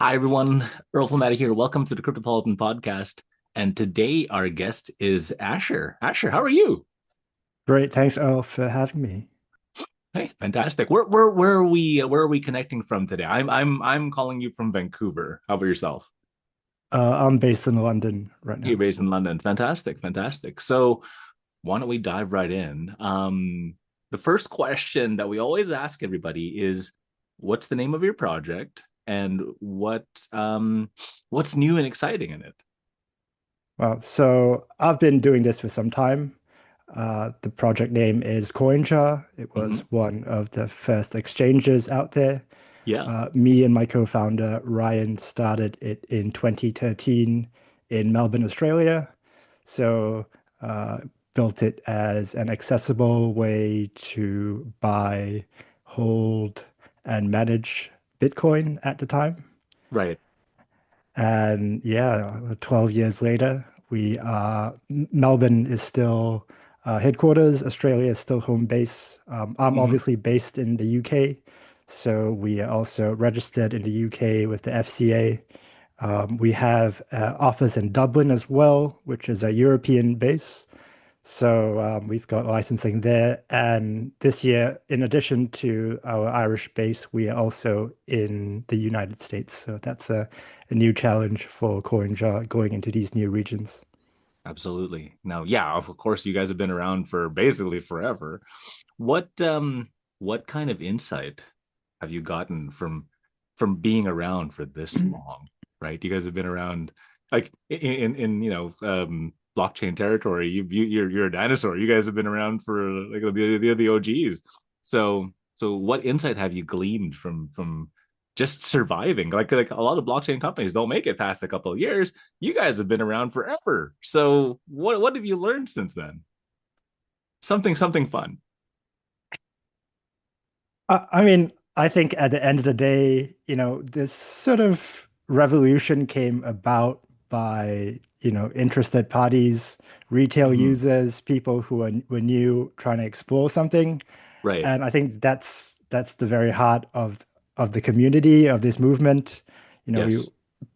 Hi, everyone. Earl Flamati here. Welcome to the Cryptopolitan podcast. And today our guest is Asher. Asher, how are you? Great, thanks, Earl, for having me. Hey, fantastic. Where are we connecting from today? I'm calling you from Vancouver. How about yourself? I'm based in London right You're now. based in London. Fantastic, fantastic. So why don't we dive right in? The first question that we always ask everybody is, what's the name of your project and what's new and exciting in it? Well, so I've been doing this for some time. The project name is CoinJar. It was Mhm. one of the first exchanges out there. Yeah, Me and my co-founder Ryan started it in 2013 in Melbourne, Australia. So uh, built it as an accessible way to buy, hold, and manage Bitcoin at the time. right. And yeah, 12 years later, Melbourne is still headquarters, Australia is still home base. I'm Mhm. obviously based in the UK, so we are also registered in the UK with the FCA. We have office in Dublin as well, which is a European base. So we've got licensing there. And this year, in addition to our Irish base, we are also in the United States. So that's a new challenge for CoinJar going into these new regions. Absolutely. Now, yeah, of course, you guys have been around for basically forever. What kind of insight have you gotten from being around for this long, right? You guys have been around like in blockchain territory. You're a dinosaur. You guys have been around for like the OGs. So what insight have you gleaned from just surviving? Like a lot of blockchain companies don't make it past a couple of years. You guys have been around forever. So what have you learned since then? Something fun. I mean, I think at the end of the day, this sort of revolution came about by, interested parties, retail Mhm. users, people were new trying to explore something. Right. And I think that's the very heart of the community of this movement. We Yes.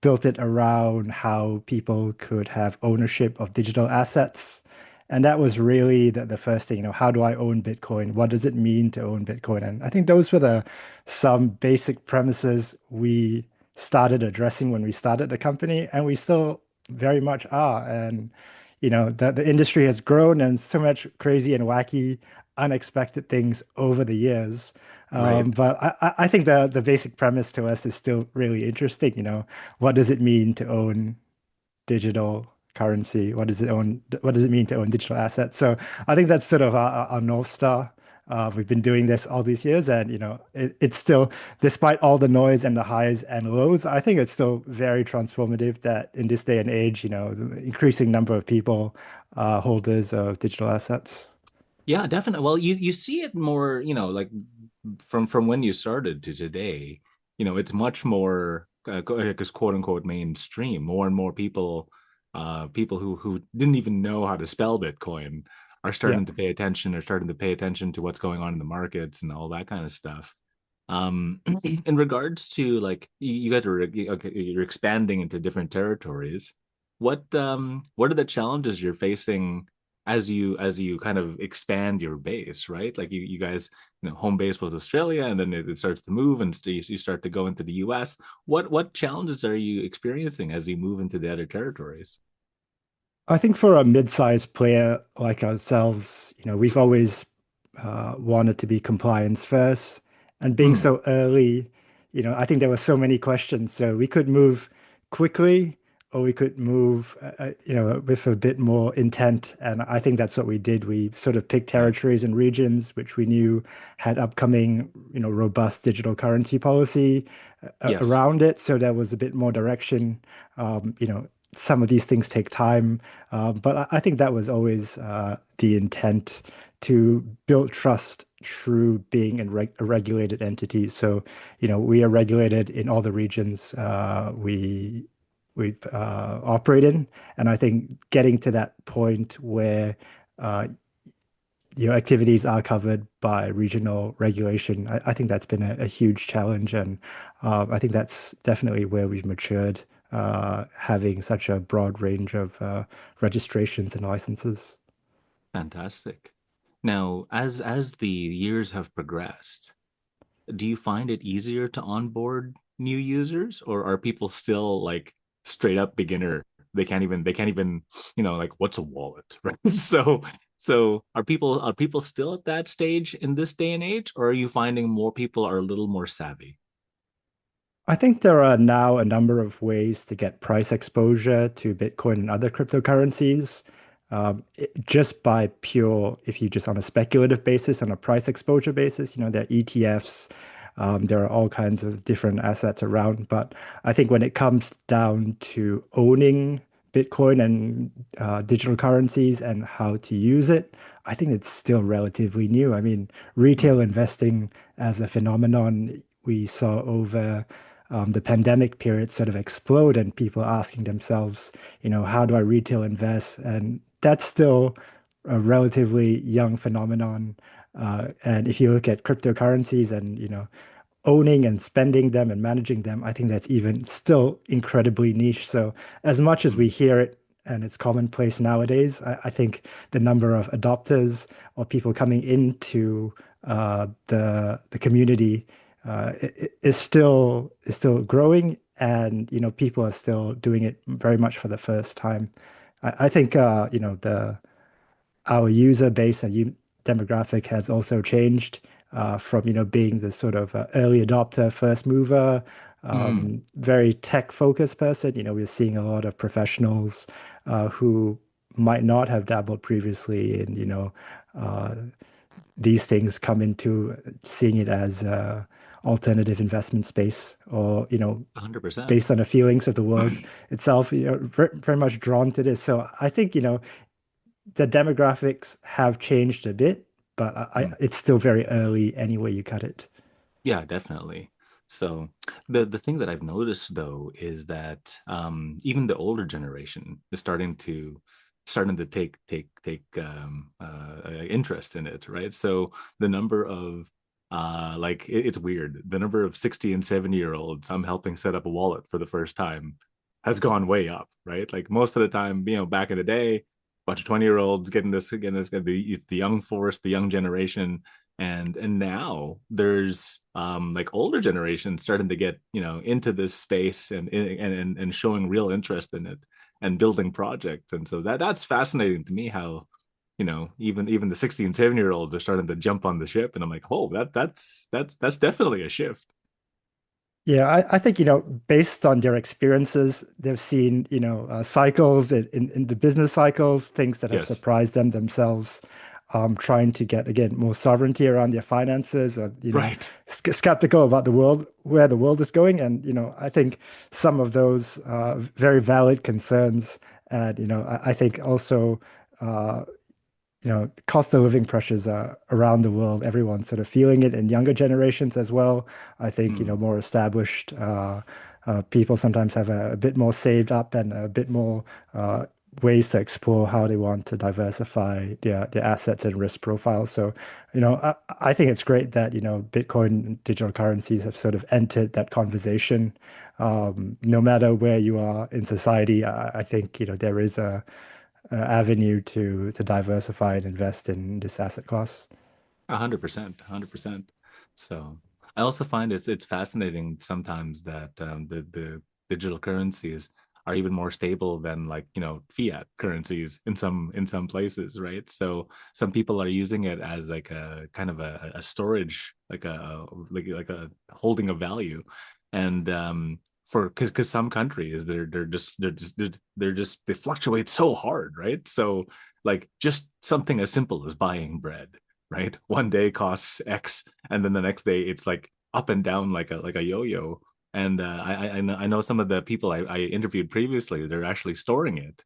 built it around how people could have ownership of digital assets. And that was really the first thing, how do I own Bitcoin? What does it mean to own Bitcoin? And I think those were the some basic premises we started addressing when we started the company, and we still very much are. And the industry has grown and so much crazy and wacky unexpected things over the years. Right. But I think the basic premise to us is still really interesting. What does it mean to own digital currency? What does it mean to own digital assets? So I think that's sort of our North Star. We've been doing this all these years, and it's still, despite all the noise and the highs and lows, I think it's still very transformative that in this day and age, the increasing number of people holders of digital assets. Yeah, definitely. Well, you see it more, like from when you started to today, it's much more because quote unquote mainstream. More and more people who didn't even know how to spell Bitcoin are Yeah. starting to pay attention, are starting to pay attention to what's going on in the markets and all that kind of stuff. In regards to like you guys are okay, you're expanding into different territories. What are the challenges you're facing as you kind of expand your base, right? Like you guys, home base was Australia, and then it starts to move, and you start to go into the US. What challenges are you experiencing as you move into the other territories? I think for a mid-sized player like ourselves, we've always wanted to be compliance first. And being Mm, so early, I think there were so many questions. So we could move quickly or we could move, with a bit more intent. And I think that's what we did. We sort of picked yeah. territories and regions which we knew had upcoming, robust digital currency policy Yes. around it. So there was a bit more direction. Some of these things take time, but I think that was always the intent to build trust through being a regulated entity. So, we are regulated in all the regions we operate in, and I think getting to that point where uh, your activities are covered by regional regulation. I think that's been a huge challenge, and I think that's definitely where we've matured, having such a broad range of registrations and licenses. Fantastic. Now, as the years have progressed, do you find it easier to onboard new users, or are people still like straight up beginner? They can't even, like what's a wallet, right? So are people still at that stage in this day and age, or are you finding more people are a little more savvy? I think there are now a number of ways to get price exposure to Bitcoin and other cryptocurrencies. Just by pure, if you just on a speculative basis, on a price exposure basis, there are ETFs, there are all kinds of different assets around. But I think when it comes down to owning Bitcoin and digital currencies and how to use it, I think it's still relatively new. I mean, retail Hmm. investing as a phenomenon we saw over the pandemic period sort of explode and people asking themselves, how do I retail invest? And that's still a relatively young phenomenon. And if you look at cryptocurrencies and, owning and spending them and managing them, I think that's even still incredibly niche. So as much as we Hmm. hear it and it's commonplace nowadays, I think the number of adopters or people coming into the community is still growing, and people are still doing it very much for the first time. I think the our user base and demographic has also changed from being the sort of early adopter, first mover, Hmm. very tech focused person. We're seeing a lot of professionals who might not have dabbled previously in uh, these things come into seeing it as alternative investment space, or 100%. based on the feelings of the world itself, very, very much drawn to this. So I think the demographics have changed a bit, but it's still very early anyway you cut it. Yeah, definitely. So the thing that I've noticed though is that even the older generation is starting to take interest in it, right? So the number of it's weird. The number of 60 and 70-year olds I'm helping set up a wallet for the first time has gone way up, right? Like most of the time, back in the day, bunch of 20-year olds getting this, it's the young force, the young generation, and now there's like older generations starting to get into this space and showing real interest in it and building projects. And so that's fascinating to me how even the 60 and 7-year olds are starting to jump on the ship, and I'm like, oh, that's definitely a shift. Yeah, I think, based on their experiences, they've seen, cycles in the business cycles, things that have Yes. surprised them themselves, trying to get, again, more sovereignty around their finances, or, Right. skeptical about the world, where the world is going. And, I think some of those very valid concerns. And, I think also, uh, cost of living pressures are around the world. Everyone's sort of feeling it in younger generations as well. I think, Mm, more established people sometimes have a bit more saved up and a bit more ways to explore how they want to diversify their assets and risk profiles. So, I think it's great that, Bitcoin and digital currencies have sort of entered that conversation. No matter where you are in society, I think, there is a avenue to diversify and invest in this asset class. 100%, 100%. So I also find it's fascinating sometimes that the digital currencies are even more stable than like fiat currencies in some places, right? So some people are using it as like a kind of a storage, like a holding of value, and for because some countries they fluctuate so hard, right? So like just something as simple as buying bread, right? One day costs X, and then the next day it's like up and down like a yo-yo. And I know some of the people I interviewed previously, they're actually storing it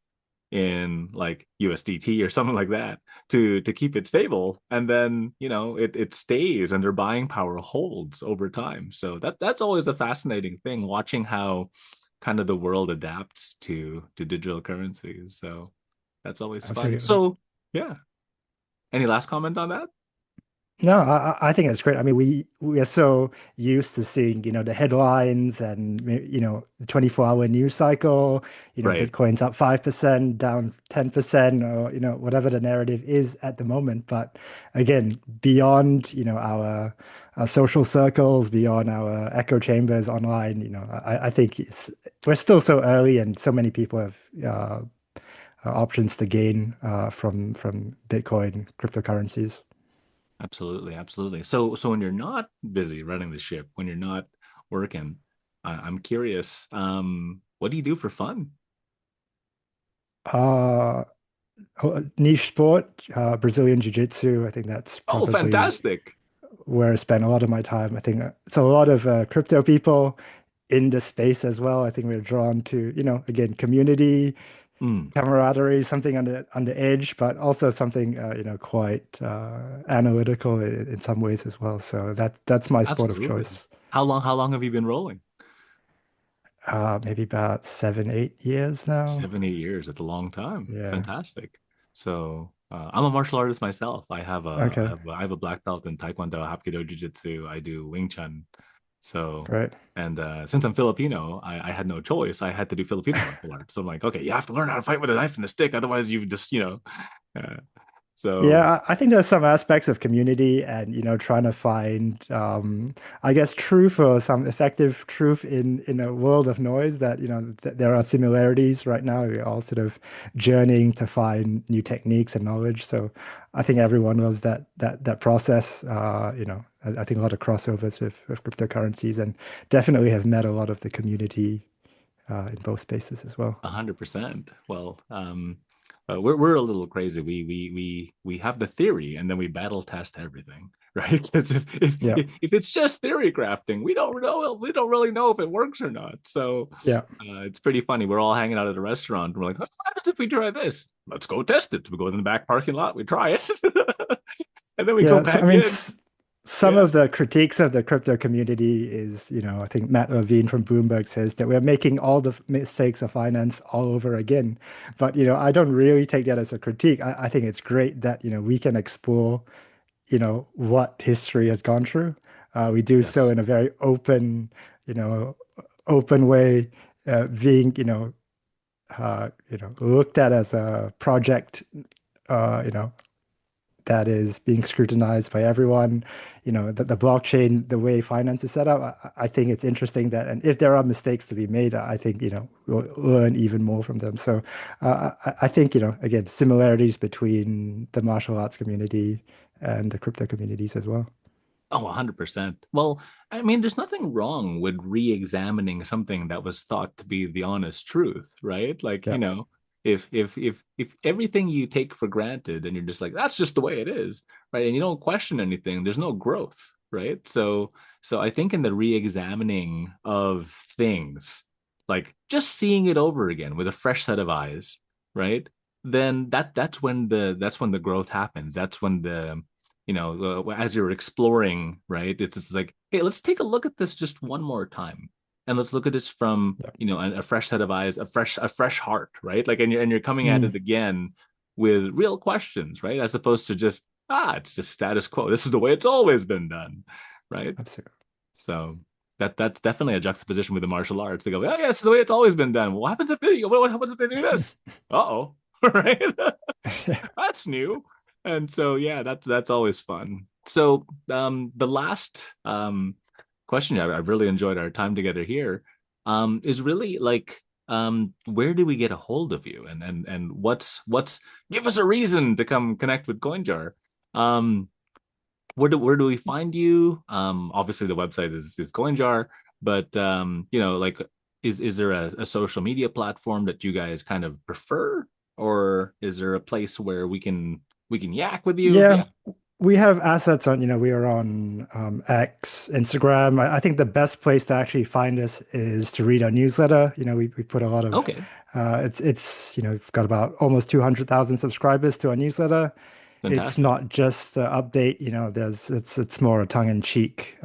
in like USDT or something like that to keep it stable, and then it stays and their buying power holds over time. So that's always a fascinating thing, watching how kind of the world adapts to digital currencies. So that's always fun. Absolutely. So yeah. Any last comment on that? No, I think it's great. I mean, we are so used to seeing, the headlines and the 24-hour news cycle, Right. Bitcoin's up 5%, down 10%, or whatever the narrative is at the moment. But again, beyond, our social circles, beyond our echo chambers online, I think we're still so early and so many people have options to gain from Bitcoin cryptocurrencies. Absolutely, absolutely. So when you're not busy running the ship, when you're not working, I'm curious, what do you do for fun? Uh, Niche sport, Brazilian Jiu-Jitsu. I think that's Oh, probably fantastic. where I spend a lot of my time. I think it's a lot of crypto people in the space as well. I think we're drawn to, again, community, Mm, camaraderie, something on the edge, but also something quite analytical in some ways as well. So that's my sport of absolutely. choice. How long have you been rolling? Maybe about 7, 8 years now. 7, 8 years. It's a long time. Yeah. Fantastic. So I'm a martial artist myself. Okay. I have a black belt in Taekwondo, Hapkido Jiu-Jitsu. I do Wing Chun. So, Great. and since I'm Filipino, I had no choice. I had to do Filipino martial arts. So I'm like, okay, you have to learn how to fight with a knife and a stick. Otherwise, you just, uh, so Yeah, I think there's some aspects of community and, trying to find, I guess, truth or some effective truth in a world of noise that, th there are similarities right now. We're all sort of journeying to find new techniques and knowledge. So I think everyone loves that process. I think a lot of crossovers with cryptocurrencies and definitely have met a lot of the community in both spaces as well. 100%. Well, we're a little crazy. We have the theory and then we battle test everything, right? Because Yeah. if it's just theory crafting, we don't really know if it works or not. So Yeah. it's pretty funny. We're all hanging out at a restaurant. We're like, what happens if we try this? Let's go test it. We go in the back parking lot. We try it, and then we go Yeah, so, I back mean, in. some Yeah. of the critiques of the crypto community is, I think Matt Levine from Bloomberg says that we're making all the mistakes of finance all over again. But, I don't really take that as a critique. I think it's great that, we can explore, what history has gone through. We do so Yes. in a very open, you know, open way, being, looked at as a project, uh, you know, that is being scrutinized by everyone. The blockchain, the way finance is set up, I think it's interesting that, and if there are mistakes to be made, I think, we'll learn even more from them. So I think, again, similarities between the martial arts community and the crypto communities as well. Oh, 100%. Well, I mean, there's nothing wrong with re-examining something that was thought to be the honest truth, right? Like, Yeah. if everything you take for granted and you're just like, that's just the way it is, right? And you don't question anything, there's no growth, right? So I think in the re-examining of things, like just seeing it over again with a fresh set of eyes, right? Then that's when the growth happens. That's when the as you're exploring, right? It's just like, hey, let's take a look at this just one more time, and let's look at this from Yeah. a fresh set of eyes, a fresh heart, right? Like, and you're coming at it Mm, again with real questions, right? As opposed to just it's just status quo. This is the way it's always been done, right? absolutely. So that's definitely a juxtaposition with the martial arts. They go, oh, yeah, it's the way it's always been done. Well, what happens if what happens if they do this? Uh-oh, right? Yeah. That's new. And so yeah, that's always fun. So the last question, I've really enjoyed our time together here, is really like where do we get a hold of you? And what's give us a reason to come connect with CoinJar. Um where do we find you? Obviously the website is CoinJar, but like is there a social media platform that you guys kind of prefer, or is there a place where we can yak with you? Yeah, Yeah. we have assets on, we are on X, Instagram. I think the best place to actually find us is to read our newsletter. We put a lot of, Okay. we've got about almost 200,000 subscribers to our newsletter. It's Fantastic. not just the update, it's more a tongue-in-cheek,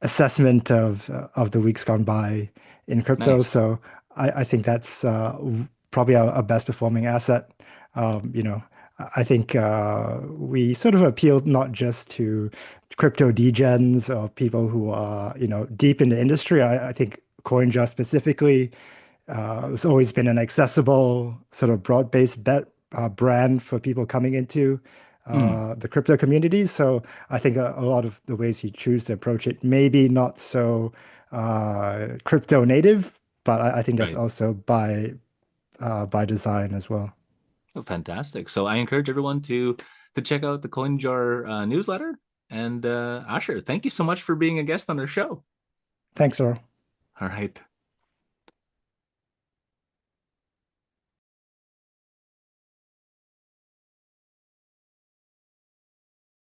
assessment of the weeks gone by in crypto. Nice. So I think that's probably our best performing asset. Um, you know, I think we sort of appealed not just to crypto degens or people who are, deep in the industry. I think CoinJar specifically has always been an accessible, sort of broad-based brand for people coming into Hmm, the crypto community. So I think a lot of the ways you choose to approach it, maybe not so crypto native, but I think that's right. also by design as well. Oh, fantastic. So I encourage everyone to check out the CoinJar newsletter. And Asher, thank you so much for being a guest on our show. Thanks, Earl. All right.